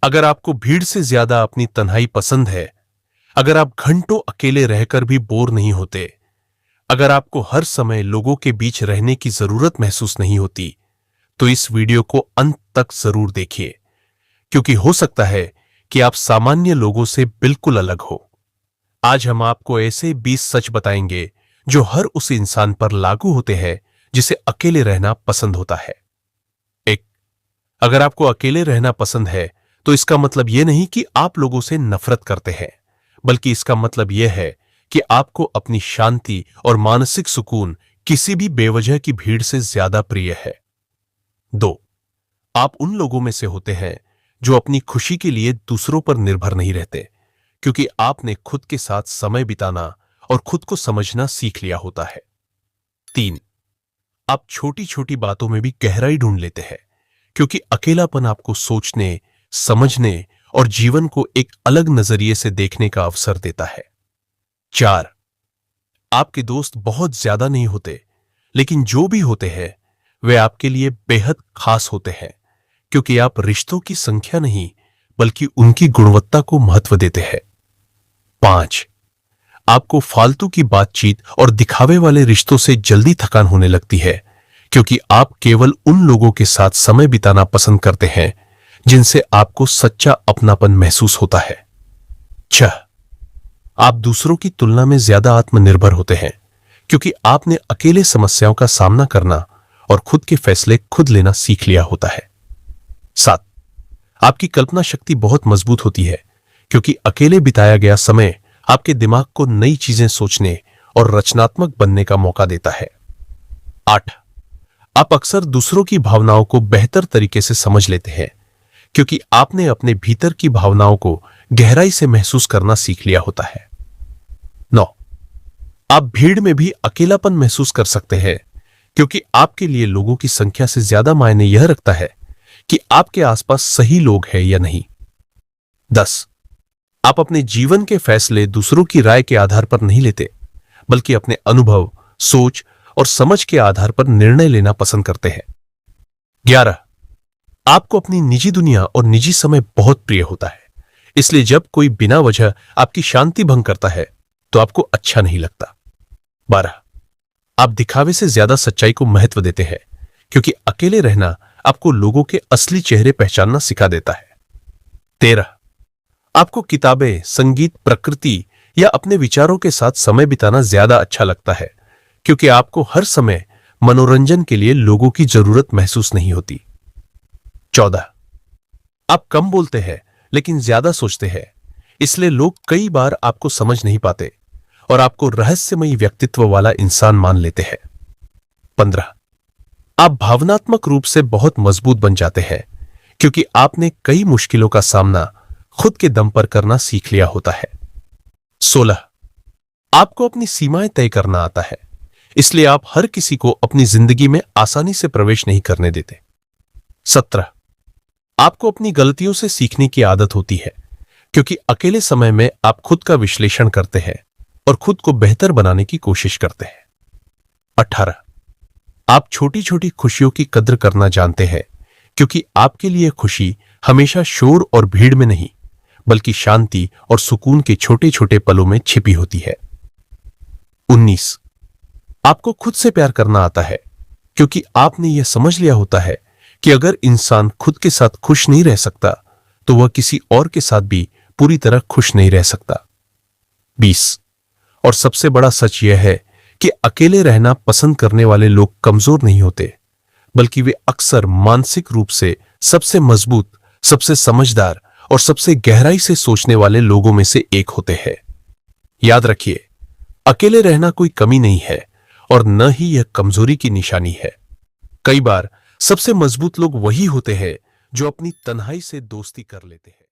अगर आपको भीड़ से ज्यादा अपनी तन्हाई पसंद है, अगर आप घंटों अकेले रहकर भी बोर नहीं होते, अगर आपको हर समय लोगों के बीच रहने की जरूरत महसूस नहीं होती, तो इस वीडियो को अंत तक जरूर देखिए, क्योंकि हो सकता है कि आप सामान्य लोगों से बिल्कुल अलग हो। आज हम आपको ऐसे 20 सच बताएंगे जो हर उस इंसान पर लागू होते हैं जिसे अकेले रहना पसंद होता है। एक, अगर आपको अकेले रहना पसंद है तो इसका मतलब यह नहीं कि आप लोगों से नफरत करते हैं, बल्कि इसका मतलब यह है कि आपको अपनी शांति और मानसिक सुकून किसी भी बेवजह की भीड़ से ज्यादा प्रिय है। 2, आप उन लोगों में से होते हैं जो अपनी खुशी के लिए दूसरों पर निर्भर नहीं रहते, क्योंकि आपने खुद के साथ समय बिताना और खुद को समझना सीख लिया होता है। 3, आप छोटी छोटी बातों में भी गहराई ढूंढ लेते हैं, क्योंकि अकेलापन आपको सोचने, समझने और जीवन को एक अलग नजरिए से देखने का अवसर देता है। 4, आपके दोस्त बहुत ज्यादा नहीं होते, लेकिन जो भी होते हैं वे आपके लिए बेहद खास होते हैं, क्योंकि आप रिश्तों की संख्या नहीं बल्कि उनकी गुणवत्ता को महत्व देते हैं। 5, आपको फालतू की बातचीत और दिखावे वाले रिश्तों से जल्दी थकान होने लगती है, क्योंकि आप केवल उन लोगों के साथ समय बिताना पसंद करते हैं जिनसे आपको सच्चा अपनापन महसूस होता है। 6, आप दूसरों की तुलना में ज्यादा आत्मनिर्भर होते हैं, क्योंकि आपने अकेले समस्याओं का सामना करना और खुद के फैसले खुद लेना सीख लिया होता है। 7, आपकी कल्पना शक्ति बहुत मजबूत होती है, क्योंकि अकेले बिताया गया समय आपके दिमाग को नई चीजें सोचने और रचनात्मक बनने का मौका देता है। 8, आप अक्सर दूसरों की भावनाओं को बेहतर तरीके से समझ लेते हैं, क्योंकि आपने अपने भीतर की भावनाओं को गहराई से महसूस करना सीख लिया होता है। 9, आप भीड़ में भी अकेलापन महसूस कर सकते हैं, क्योंकि आपके लिए लोगों की संख्या से ज्यादा मायने यह रखता है कि आपके आसपास सही लोग हैं या नहीं। 10, आप अपने जीवन के फैसले दूसरों की राय के आधार पर नहीं लेते, बल्कि अपने अनुभव, सोच और समझ के आधार पर निर्णय लेना पसंद करते हैं। 11, आपको अपनी निजी दुनिया और निजी समय बहुत प्रिय होता है, इसलिए जब कोई बिना वजह आपकी शांति भंग करता है तो आपको अच्छा नहीं लगता। 12, आप दिखावे से ज्यादा सच्चाई को महत्व देते हैं, क्योंकि अकेले रहना आपको लोगों के असली चेहरे पहचानना सिखा देता है। 13, आपको किताबें, संगीत, प्रकृति या अपने विचारों के साथ समय बिताना ज्यादा अच्छा लगता है, क्योंकि आपको हर समय मनोरंजन के लिए लोगों की जरूरत महसूस नहीं होती। 14, आप कम बोलते हैं लेकिन ज्यादा सोचते हैं, इसलिए लोग कई बार आपको समझ नहीं पाते और आपको रहस्यमयी व्यक्तित्व वाला इंसान मान लेते हैं। 15, आप भावनात्मक रूप से बहुत मजबूत बन जाते हैं, क्योंकि आपने कई मुश्किलों का सामना खुद के दम पर करना सीख लिया होता है। 16, आपको अपनी सीमाएं तय करना आता है, इसलिए आप हर किसी को अपनी जिंदगी में आसानी से प्रवेश नहीं करने देते। 17, आपको अपनी गलतियों से सीखने की आदत होती है, क्योंकि अकेले समय में आप खुद का विश्लेषण करते हैं और खुद को बेहतर बनाने की कोशिश करते हैं। 18, आप छोटी छोटी खुशियों की कद्र करना जानते हैं, क्योंकि आपके लिए खुशी हमेशा शोर और भीड़ में नहीं, बल्कि शांति और सुकून के छोटे छोटे पलों में छिपी होती है। 19, आपको खुद से प्यार करना आता है, क्योंकि आपने यह समझ लिया होता है कि अगर इंसान खुद के साथ खुश नहीं रह सकता तो वह किसी और के साथ भी पूरी तरह खुश नहीं रह सकता। 20, और सबसे बड़ा सच यह है कि अकेले रहना पसंद करने वाले लोग कमजोर नहीं होते, बल्कि वे अक्सर मानसिक रूप से सबसे मजबूत, सबसे समझदार और सबसे गहराई से सोचने वाले लोगों में से एक होते हैं। याद रखिए, अकेले रहना कोई कमी नहीं है और न ही यह कमजोरी की निशानी है। कई बार सबसे मजबूत लोग वही होते हैं जो अपनी तन्हाई से दोस्ती कर लेते हैं।